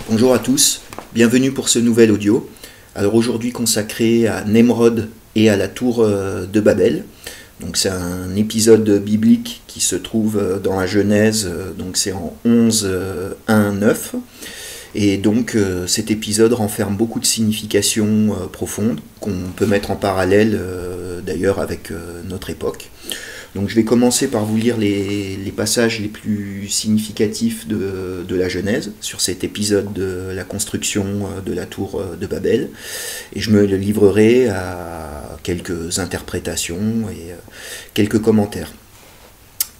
Bonjour à tous, bienvenue pour ce nouvel audio. Alors aujourd'hui consacré à Nemrod et à la tour de Babel. Donc c'est un épisode biblique qui se trouve dans la Genèse, donc c'est en 11, 1, 9. Et donc cet épisode renferme beaucoup de significations profondes qu'on peut mettre en parallèle d'ailleurs avec notre époque. Donc je vais commencer par vous lire les passages les plus significatifs de la Genèse sur cet épisode de la construction de la tour de Babel. Et je me livrerai à quelques interprétations et quelques commentaires.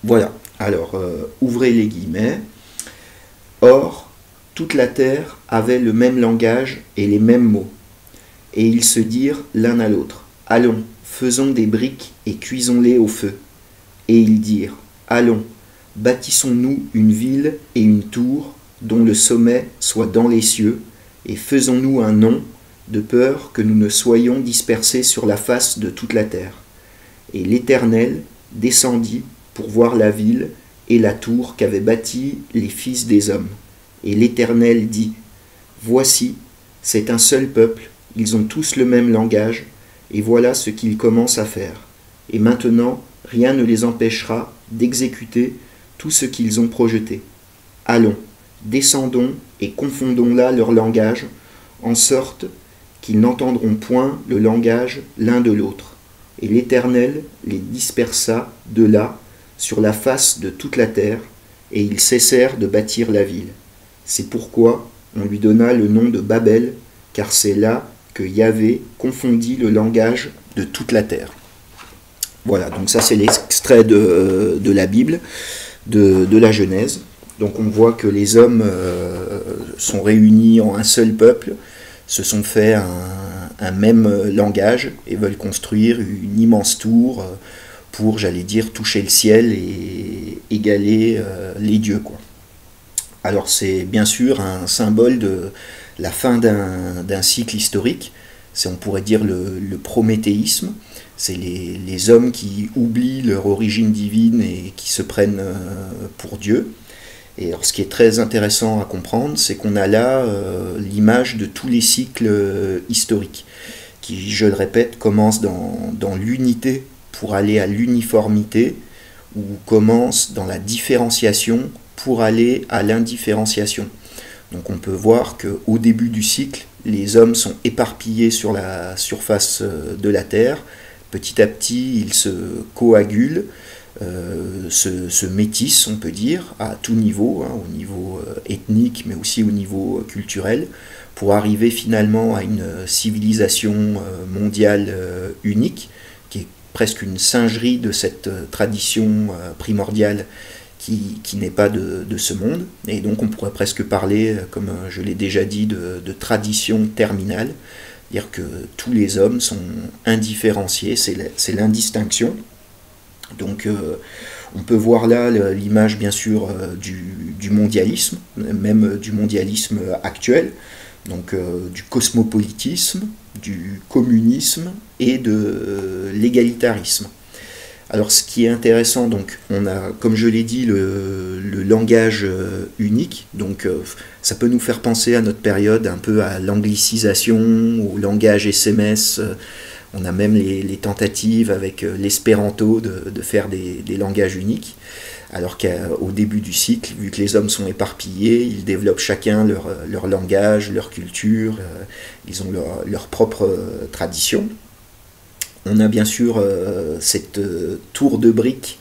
Voilà, alors ouvrez les guillemets. Or, toute la terre avait le même langage et les mêmes mots. Et ils se dirent l'un à l'autre, « Allons, faisons des briques et cuisons-les au feu. » Et ils dirent, « Allons, bâtissons-nous une ville et une tour, dont le sommet soit dans les cieux, et faisons-nous un nom, de peur que nous ne soyons dispersés sur la face de toute la terre. » Et l'Éternel descendit pour voir la ville et la tour qu'avaient bâtie les fils des hommes. Et l'Éternel dit, « Voici, c'est un seul peuple, ils ont tous le même langage, et voilà ce qu'ils commencent à faire. Et maintenant, rien ne les empêchera d'exécuter tout ce qu'ils ont projeté. Allons, descendons et confondons là leur langage, en sorte qu'ils n'entendront point le langage l'un de l'autre. Et l'Éternel les dispersa de là, sur la face de toute la terre, et ils cessèrent de bâtir la ville. C'est pourquoi on lui donna le nom de Babel, car c'est là que Yahvé confondit le langage de toute la terre. Voilà, donc ça c'est l'extrait de la Bible, de la Genèse. Donc on voit que les hommes sont réunis en un seul peuple, se sont fait un même langage et veulent construire une immense tour pour, j'allais dire, toucher le ciel et égaler les dieux, quoi. Alors c'est bien sûr un symbole de la fin d'un cycle historique, c'est on pourrait dire le prométhéisme. C'est les hommes qui oublient leur origine divine et qui se prennent pour Dieu. Et alors, ce qui est très intéressant à comprendre, c'est qu'on a là l'image de tous les cycles historiques, qui, je le répète, commencent dans l'unité pour aller à l'uniformité, ou commencent dans la différenciation pour aller à l'indifférenciation. Donc on peut voir qu'au début du cycle, les hommes sont éparpillés sur la surface de la Terre. Petit à petit, ils se coagulent, se métissent, on peut dire, à tout niveau, hein, au niveau ethnique, mais aussi au niveau culturel, pour arriver finalement à une civilisation mondiale unique, qui est presque une singerie de cette tradition primordiale qui n'est pas de ce monde. Et donc on pourrait presque parler, comme je l'ai déjà dit, de tradition terminale. C'est-à-dire que tous les hommes sont indifférenciés, c'est l'indistinction. Donc on peut voir là l'image bien sûr du mondialisme, même du mondialisme actuel, donc du cosmopolitisme, du communisme et de l'égalitarisme. Alors ce qui est intéressant, donc on a, comme je l'ai dit, le langage unique, donc ça peut nous faire penser à notre période un peu à l'anglicisation, au langage SMS. On a même les tentatives avec l'espéranto de faire des langages uniques, alors qu'au début du cycle, vu que les hommes sont éparpillés, ils développent chacun leur langage, leur culture, ils ont leur propre tradition. On a bien sûr cette tour de briques,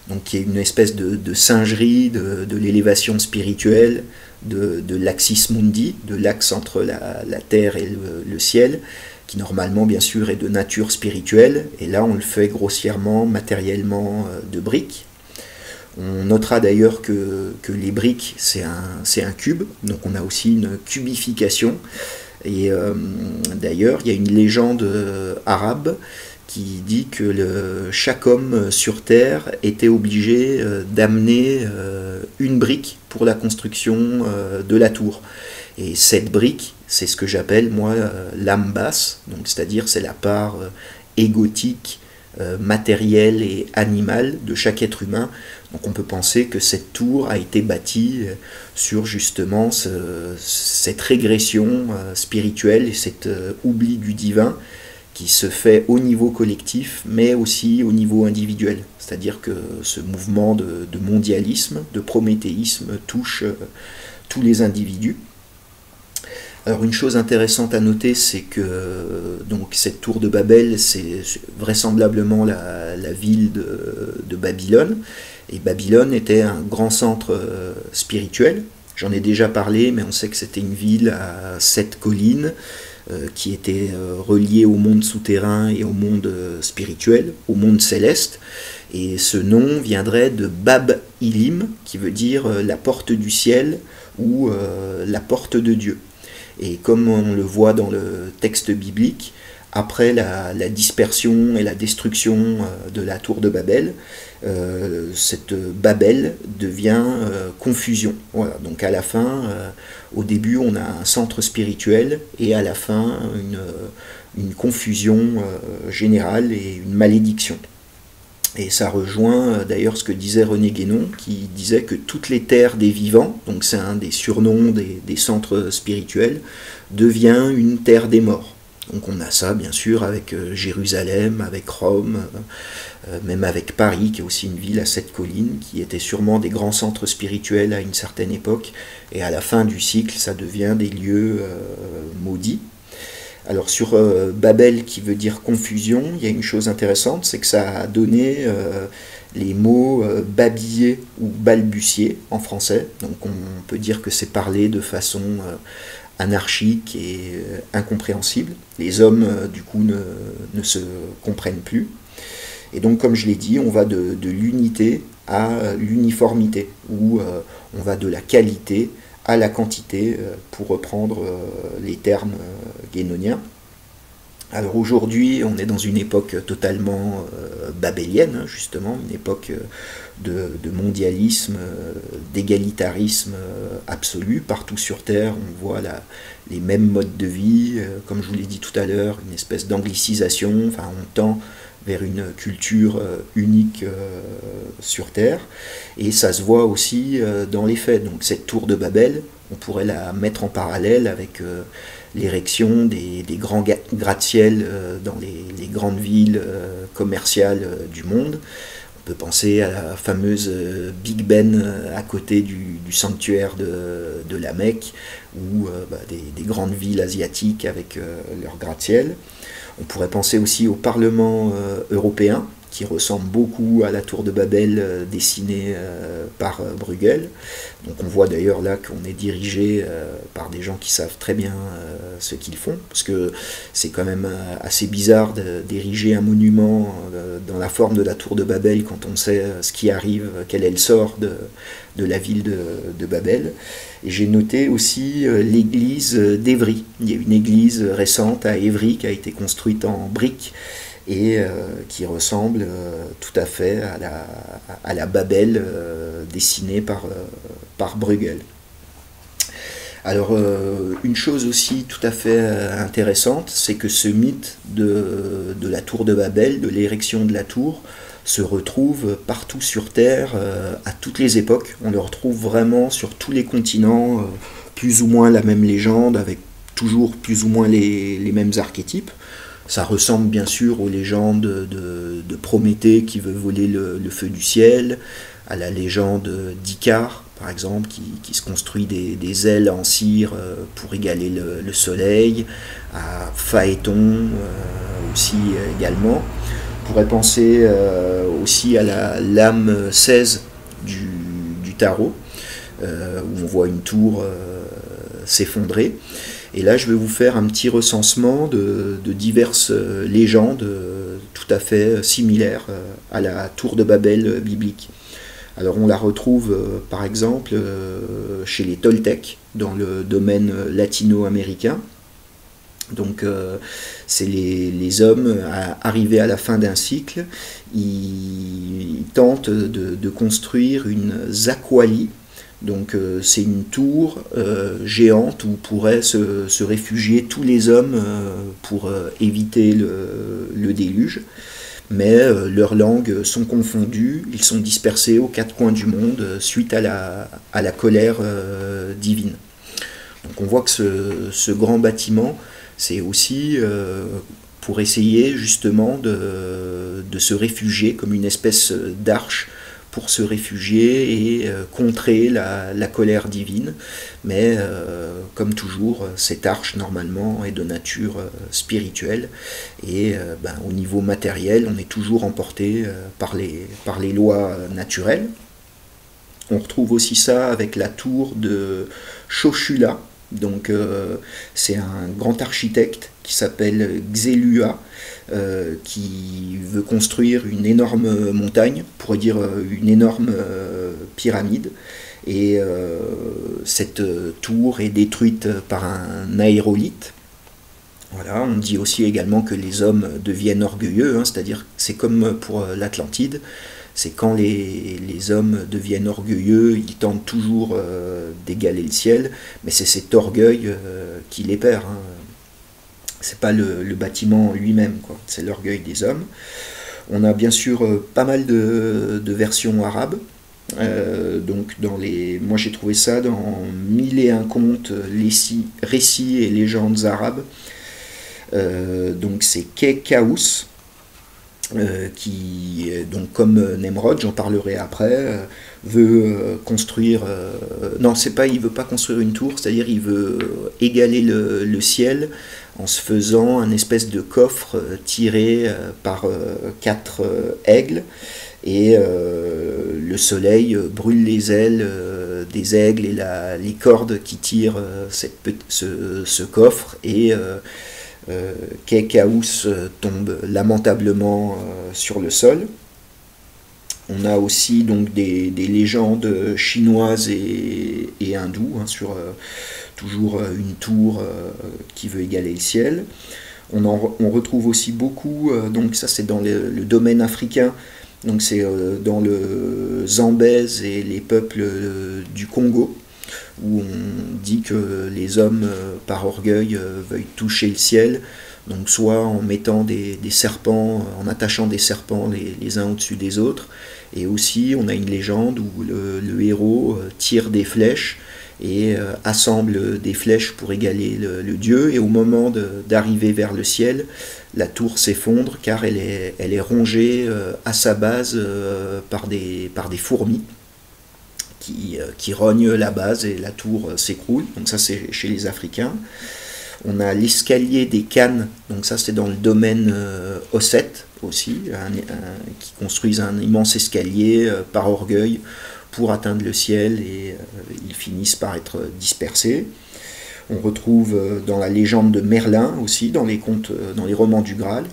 donc qui est une espèce de singerie de l'élévation spirituelle, de l'axis mundi, de l'axe entre la terre et le ciel, qui normalement bien sûr est de nature spirituelle, et là on le fait grossièrement, matériellement de briques. On notera d'ailleurs que les briques c'est un cube, donc on a aussi une cubification, et d'ailleurs il y a une légende arabe qui dit que chaque homme sur Terre était obligé d'amener une brique pour la construction de la tour. Et cette brique, c'est ce que j'appelle moi l'âme basse, donc c'est-à-dire c'est la part égotique, matérielle et animale de chaque être humain. Donc on peut penser que cette tour a été bâtie sur justement cette régression spirituelle et cet oubli du divin qui se fait au niveau collectif, mais aussi au niveau individuel. C'est-à-dire que ce mouvement de mondialisme, de prométhéisme touche tous les individus. Alors une chose intéressante à noter, c'est que donc, cette tour de Babel, c'est vraisemblablement la ville de Babylone. Et Babylone était un grand centre spirituel. J'en ai déjà parlé, mais on sait que c'était une ville à 7 collines qui était reliée au monde souterrain et au monde spirituel, au monde céleste. Et ce nom viendrait de Bab-Ilim, qui veut dire la porte du ciel ou la porte de Dieu. Et comme on le voit dans le texte biblique, après la dispersion et la destruction de la tour de Babel, cette Babel devient confusion. Voilà, donc à la fin, au début on a un centre spirituel et à la fin une confusion générale et une malédiction. Et ça rejoint d'ailleurs ce que disait René Guénon, qui disait que toutes les terres des vivants, donc c'est un des surnoms des centres spirituels, devient une terre des morts. Donc on a ça bien sûr avec Jérusalem, avec Rome, même avec Paris, qui est aussi une ville à 7 collines, qui était sûrement des grands centres spirituels à une certaine époque, et à la fin du cycle, ça devient des lieux maudits. Alors sur Babel, qui veut dire confusion, il y a une chose intéressante, c'est que ça a donné les mots babiller ou balbutier en français. Donc on peut dire que c'est parlé de façon anarchique et incompréhensible. Les hommes, du coup, ne se comprennent plus. Et donc, comme je l'ai dit, on va de l'unité à l'uniformité, ou on va de la qualité à la quantité, pour reprendre les termes guénoniens. Alors aujourd'hui, on est dans une époque totalement babélienne, justement, une époque de mondialisme, d'égalitarisme absolu. Partout sur Terre, on voit les mêmes modes de vie, comme je vous l'ai dit tout à l'heure, une espèce d'anglicisation, enfin on tend vers une culture unique sur Terre, et ça se voit aussi dans les faits. Donc cette tour de Babel, on pourrait la mettre en parallèle avec l'érection des grands gratte-ciel dans les grandes villes commerciales du monde. On peut penser à la fameuse Big Ben à côté du sanctuaire de la Mecque, ou des grandes villes asiatiques avec leurs gratte-ciel. On pourrait penser aussi au Parlement européen, qui ressemble beaucoup à la tour de Babel dessinée par Bruegel. Donc on voit d'ailleurs là qu'on est dirigé par des gens qui savent très bien ce qu'ils font, parce que c'est quand même assez bizarre d'ériger un monument dans la forme de la tour de Babel quand on sait ce qui arrive, quel est le sort de la ville de Babel. Et j'ai noté aussi l'église d'Évry. Il y a une église récente à Évry qui a été construite en briques et qui ressemble tout à fait à la Babel dessinée par Bruegel. Alors une chose aussi tout à fait intéressante, c'est que ce mythe de la tour de Babel, de l'érection de la tour, se retrouve partout sur Terre, à toutes les époques. On le retrouve vraiment sur tous les continents, plus ou moins la même légende, avec toujours plus ou moins les mêmes archétypes. Ça ressemble bien sûr aux légendes de Prométhée qui veut voler le feu du ciel, à la légende d'Icare, par exemple, qui se construit des ailes en cire pour égaler le soleil, à Phaéton aussi également. On pourrait penser aussi à la lame 16 du tarot, où on voit une tour s'effondrer. Et là, je vais vous faire un petit recensement de diverses légendes tout à fait similaires à la tour de Babel biblique. Alors on la retrouve par exemple chez les Toltecs, dans le domaine latino-américain. Donc c'est les hommes arrivés à la fin d'un cycle, ils tentent de construire une zakwali. Donc c'est une tour géante où pourraient se réfugier tous les hommes pour éviter le déluge. mais leurs langues sont confondues, ils sont dispersés aux quatre coins du monde suite à la colère divine. Donc on voit que ce grand bâtiment, c'est aussi pour essayer justement de se réfugier comme une espèce d'arche pour se réfugier et contrer la colère divine. Mais comme toujours, cette arche normalement est de nature spirituelle et au niveau matériel, on est toujours emporté par les lois naturelles. On retrouve aussi ça avec la tour de Chochula. Donc c'est un grand architecte qui s'appelle Xelua, qui veut construire une énorme montagne, on pourrait dire une énorme pyramide. Et cette tour est détruite par un aérolithe. Voilà, on dit aussi également que les hommes deviennent orgueilleux, hein, c'est-à-dire c'est comme pour l'Atlantide, c'est quand les hommes deviennent orgueilleux, ils tentent toujours d'égaler le ciel, mais c'est cet orgueil qui les perd. Hein. C'est pas le bâtiment lui-même, quoi. C'est l'orgueil des hommes. On a bien sûr pas mal de versions arabes. Donc moi j'ai trouvé ça dans 1001 contes, récits et légendes arabes. Donc c'est Kekaous, qui, donc comme Nemrod, j'en parlerai après, veut construire... non, c'est pas, il veut pas construire une tour, c'est-à-dire il veut égaler le ciel en se faisant un espèce de coffre tiré par 4 aigles, et le soleil brûle les ailes des aigles et les cordes qui tirent ce coffre, et Kekaous tombe lamentablement sur le sol. On a aussi donc des légendes chinoises et hindoues, hein, sur toujours une tour qui veut égaler le ciel. On retrouve aussi beaucoup, donc ça c'est dans le domaine africain, donc c'est dans le Zambèze et les peuples du Congo, où on dit que les hommes, par orgueil, veuillent toucher le ciel, donc soit en mettant des serpents, en attachant des serpents les uns au-dessus des autres, et aussi on a une légende où le héros tire des flèches et assemble des flèches pour égaler le dieu, et au moment d'arriver vers le ciel, la tour s'effondre car elle est rongée à sa base par des fourmis qui rognent la base, et la tour s'écroule. Donc ça c'est chez les Africains. On a l'escalier des Cannes, donc ça c'est dans le domaine ossète aussi, qui construisent un immense escalier par orgueil pour atteindre le ciel, et ils finissent par être dispersés. On retrouve dans la légende de Merlin aussi, dans les contes, dans les romans du Graal.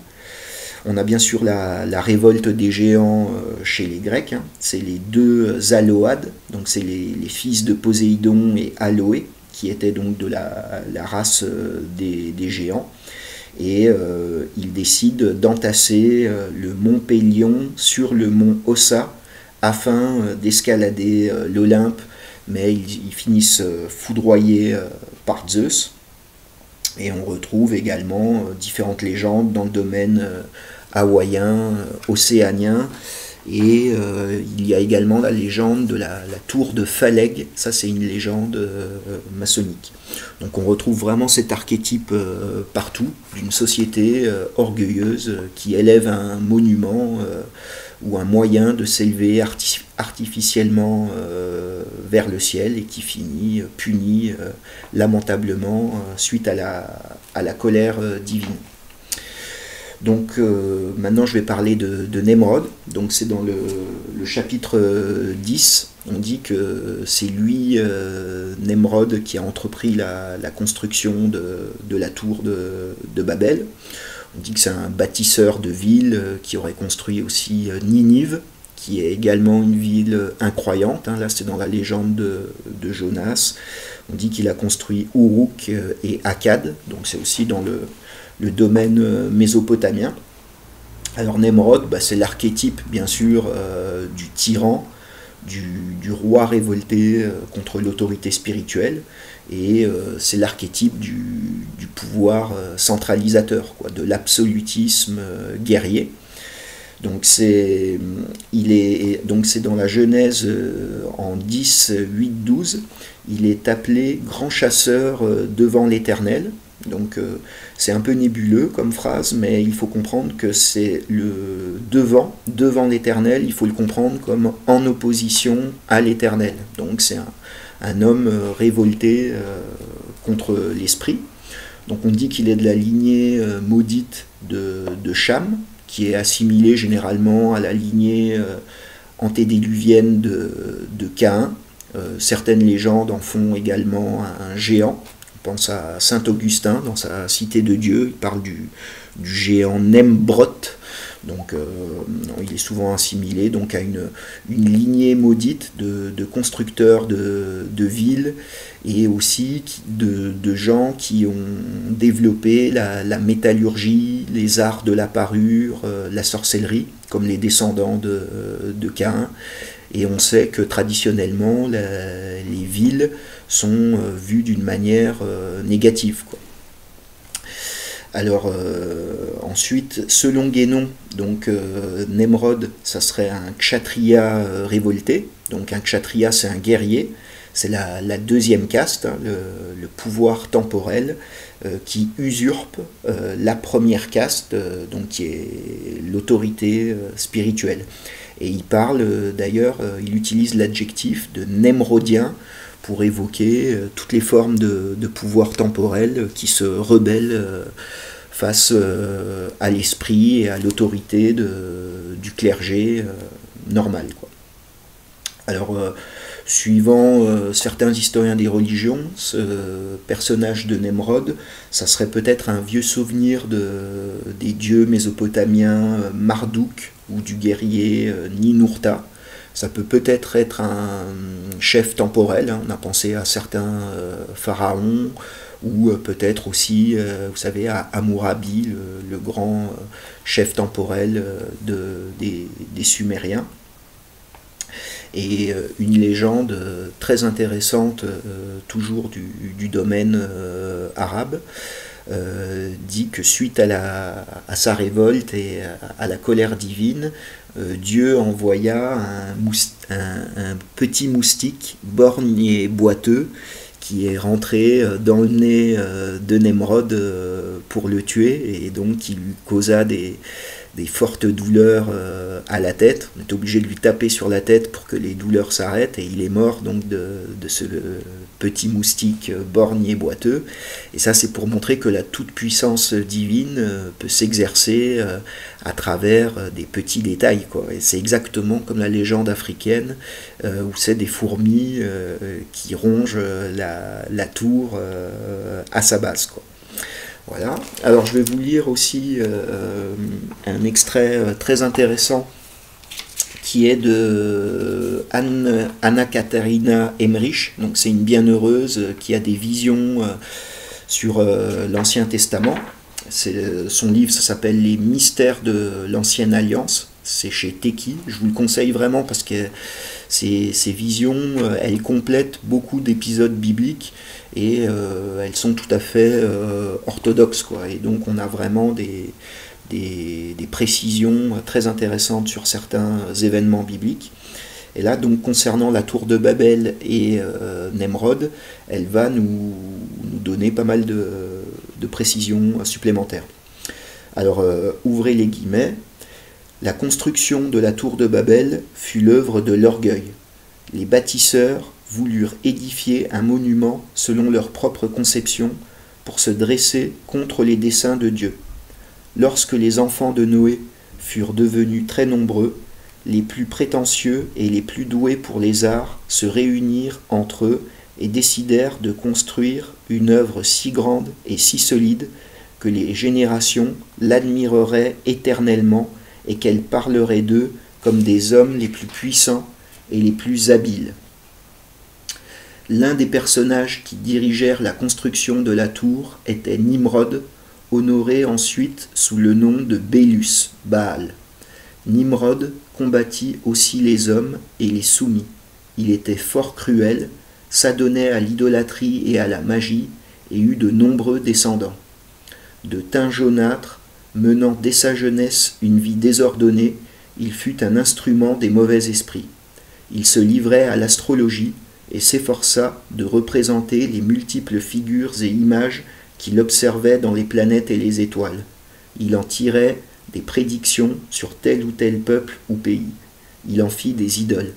On a bien sûr la révolte des géants chez les Grecs, hein. C'est les deux Aloades, donc c'est les fils de Poséidon et Aloé, qui étaient donc de la race des géants. Et ils décident d'entasser le mont Pélion sur le mont Ossa afin d'escalader l'Olympe, mais ils finissent foudroyés par Zeus. Et on retrouve également différentes légendes dans le domaine hawaïen, océanien, et il y a également la légende de la tour de Phaleg, ça c'est une légende maçonnique. Donc on retrouve vraiment cet archétype partout, d'une société orgueilleuse qui élève un monument ou un moyen de s'élever artificiellement vers le ciel, et qui finit puni lamentablement suite à la colère divine. Donc maintenant je vais parler de Nemrod. Donc c'est dans le chapitre 10, on dit que c'est lui, Nemrod, qui a entrepris la construction de la tour de Babel. On dit que c'est un bâtisseur de villes qui aurait construit aussi Ninive, qui est également une ville incroyante, hein. Là c'est dans la légende de Jonas. On dit qu'il a construit Uruk et Akkad, donc c'est aussi dans le domaine mésopotamien. Alors Nemrod, c'est l'archétype bien sûr du tyran, du roi révolté contre l'autorité spirituelle, et c'est l'archétype du pouvoir centralisateur, quoi, de l'absolutisme guerrier. Donc c'est dans la Genèse en 10, 8, 12, il est appelé grand chasseur devant l'Éternel. Donc c'est un peu nébuleux comme phrase, mais il faut comprendre que c'est le devant l'Éternel, il faut le comprendre comme en opposition à l'Éternel. Donc c'est un homme révolté contre l'esprit. Donc on dit qu'il est de la lignée maudite de Cham, qui est assimilée généralement à la lignée antédiluvienne de Caïn. Certaines légendes en font également un géant. On pense à saint Augustin dans sa Cité de Dieu, il parle du géant Nembrot. Donc il est souvent assimilé donc à une lignée maudite de constructeurs de villes et aussi de gens qui ont développé la métallurgie, les arts de la parure, la sorcellerie, comme les descendants de Caïn. Et on sait que traditionnellement, les villes sont vues d'une manière négative, quoi. Alors ensuite, selon Guénon, donc Nemrod, ça serait un kshatriya révolté. Donc un kshatriya, c'est un guerrier. C'est la deuxième caste, hein, le pouvoir temporel qui usurpe la première caste, donc qui est l'autorité spirituelle. Et il parle d'ailleurs, il utilise l'adjectif de Nemrodien pour évoquer toutes les formes de pouvoir temporel qui se rebellent face à l'esprit et à l'autorité du clergé normal, quoi. Alors, suivant certains historiens des religions, ce personnage de Nemrod, ça serait peut-être un vieux souvenir des dieux mésopotamiens Marduk ou du guerrier Ninurta. Ça peut peut-être être un chef temporel, hein. On a pensé à certains pharaons, ou peut-être aussi, vous savez, à Hammurabi, le grand chef temporel des Sumériens. Et une légende très intéressante, toujours du domaine arabe, dit que suite à sa révolte et à la colère divine, Dieu envoya un petit moustique borgne et boiteux qui est rentré dans le nez de Nemrod pour le tuer, et donc qui lui causa des fortes douleurs à la tête. On est obligé de lui taper sur la tête pour que les douleurs s'arrêtent, et il est mort donc de ce petit moustique borgne et boiteux. Et ça, c'est pour montrer que la toute-puissance divine peut s'exercer à travers des petits détails, quoi. Et c'est exactement comme la légende africaine où c'est des fourmis qui rongent la tour à sa base, quoi. Voilà. Alors je vais vous lire aussi un extrait très intéressant qui est de Anna-Katharina Emmerich. Donc c'est une bienheureuse qui a des visions sur l'Ancien Testament. Son livre, ça s'appelle Les mystères de l'Ancienne Alliance. C'est chez Teki. Je vous le conseille vraiment parce que ces visions, elles complètent beaucoup d'épisodes bibliques et elles sont tout à fait orthodoxes, quoi. Et donc on a vraiment des précisions très intéressantes sur certains événements bibliques. Et là, donc, concernant la tour de Babel et Nemrod, elle va nous donner pas mal de précisions supplémentaires. Alors, ouvrez les guillemets. La construction de la tour de Babel fut l'œuvre de l'orgueil. Les bâtisseurs voulurent édifier un monument selon leur propre conception pour se dresser contre les desseins de Dieu. Lorsque les enfants de Noé furent devenus très nombreux, les plus prétentieux et les plus doués pour les arts se réunirent entre eux et décidèrent de construire une œuvre si grande et si solide que les générations l'admireraient éternellement et qu'elles parleraient d'eux comme des hommes les plus puissants et les plus habiles. L'un des personnages qui dirigèrent la construction de la tour était Nimrod, honoré ensuite sous le nom de Bélus, Baal. Nimrod combattit aussi les hommes et les soumis. Il était fort cruel, s'adonnait à l'idolâtrie et à la magie, et eut de nombreux descendants. De teint jaunâtre, menant dès sa jeunesse une vie désordonnée, il fut un instrument des mauvais esprits. Il se livrait à l'astrologie et s'efforça de représenter les multiples figures et images qu'il observait dans les planètes et les étoiles. Il en tirait des prédictions sur tel ou tel peuple ou pays. Il en fit des idoles.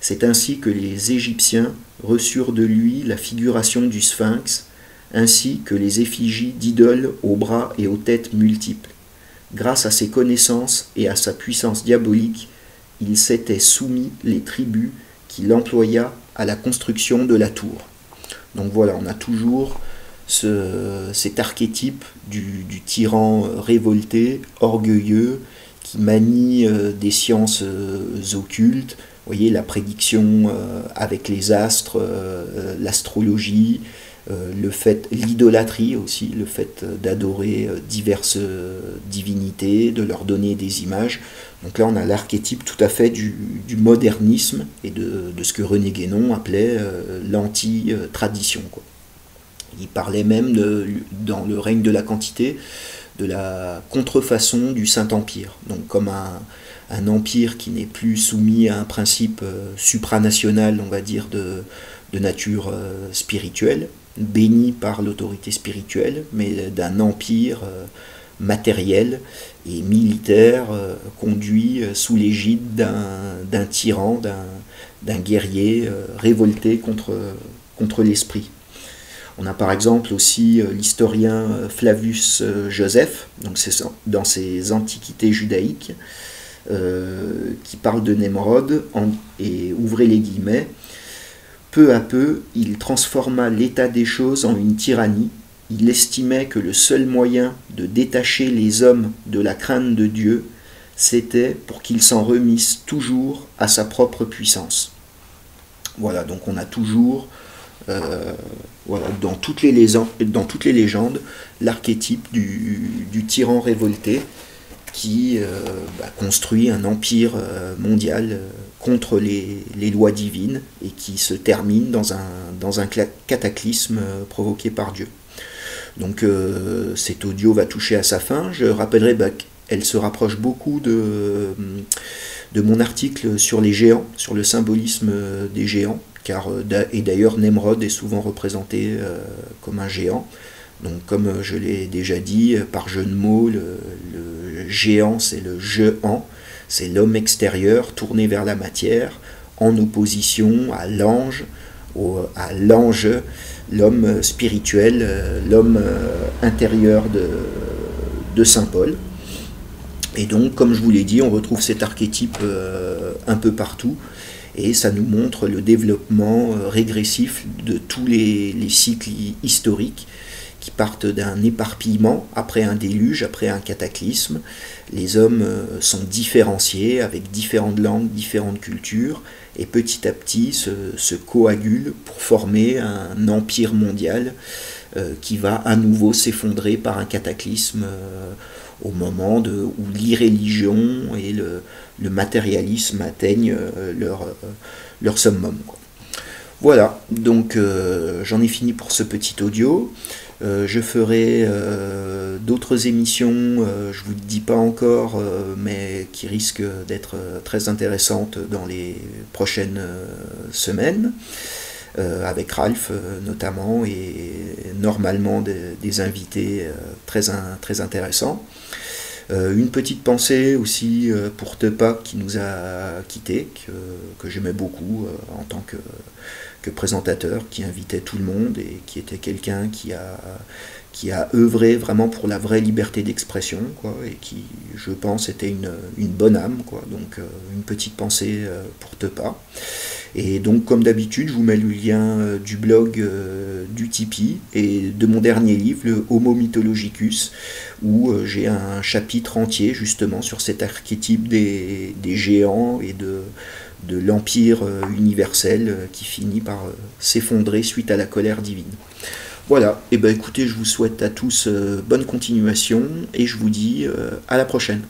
C'est ainsi que les Égyptiens reçurent de lui la figuration du sphinx, ainsi que les effigies d'idoles aux bras et aux têtes multiples. Grâce à ses connaissances et à sa puissance diabolique, il s'était soumis les tribus qu'il employa à la construction de la tour. Donc voilà, on a toujours cet archétype du tyran révolté, orgueilleux, qui manie des sciences occultes. Vous voyez, la prédiction avec les astres, l'astrologie, l'idolâtrie aussi, le fait d'adorer diverses divinités, de leur donner des images. Donc là, on a l'archétype tout à fait du modernisme et de ce que René Guénon appelait l'anti-tradition. Il parlait même, dans le règne de la quantité, de la contrefaçon du Saint-Empire. Donc comme un empire qui n'est plus soumis à un principe supranational, on va dire, de nature spirituelle, béni par l'autorité spirituelle, mais d'un empire matériel et militaire conduit sous l'égide d'un tyran, d'un guerrier révolté contre l'esprit. On a par exemple aussi l'historien Flavius Joseph, donc c'est dans ses Antiquités judaïques, qui parle de Nemrod, et ouvrez les guillemets, peu à peu, il transforma l'état des choses en une tyrannie. Il estimait que le seul moyen de détacher les hommes de la crainte de Dieu, c'était pour qu'ils s'en remissent toujours à sa propre puissance. Voilà, donc on a toujours, dans toutes les légendes, l'archétype du tyran révolté qui construit un empire mondial contre les lois divines et qui se termine dans un cataclysme provoqué par Dieu. Donc cet audio va toucher à sa fin. Je rappellerai qu'elle se rapproche beaucoup de mon article sur les géants, sur le symbolisme des géants, et d'ailleurs Nemrod est souvent représenté comme un géant. Donc comme je l'ai déjà dit, par jeu de mots, le géant c'est le je-en, c'est l'homme extérieur tourné vers la matière, en opposition à l'ange, à l'ange, l'homme spirituel, l'homme intérieur de Saint Paul. Et donc, comme je vous l'ai dit, on retrouve cet archétype un peu partout, et ça nous montre le développement régressif de tous les cycles historiques qui partent d'un éparpillement après un déluge, après un cataclysme. Les hommes sont différenciés avec différentes langues, différentes cultures, et petit à petit se coagulent pour former un empire mondial qui va à nouveau s'effondrer par un cataclysme au moment où l'irréligion et le matérialisme atteignent leur summum. Voilà, donc j'en ai fini pour ce petit audio. Je ferai d'autres émissions, je ne vous le dis pas encore, mais qui risquent d'être très intéressantes dans les prochaines semaines, avec Ralph notamment, et normalement des invités très intéressants. Une petite pensée aussi pour Tepa qui nous a quittés, que j'aimais beaucoup en tant que présentateur, qui invitait tout le monde et qui était quelqu'un qui a œuvré vraiment pour la vraie liberté d'expression, et qui, je pense, était une bonne âme, donc une petite pensée pour Tepa. Et donc, comme d'habitude, je vous mets le lien du blog, du Tipeee et de mon dernier livre, le Homo Mythologicus, où j'ai un chapitre entier justement sur cet archétype des géants et de l'empire universel qui finit par s'effondrer suite à la colère divine. Voilà, et écoutez, je vous souhaite à tous bonne continuation et je vous dis à la prochaine.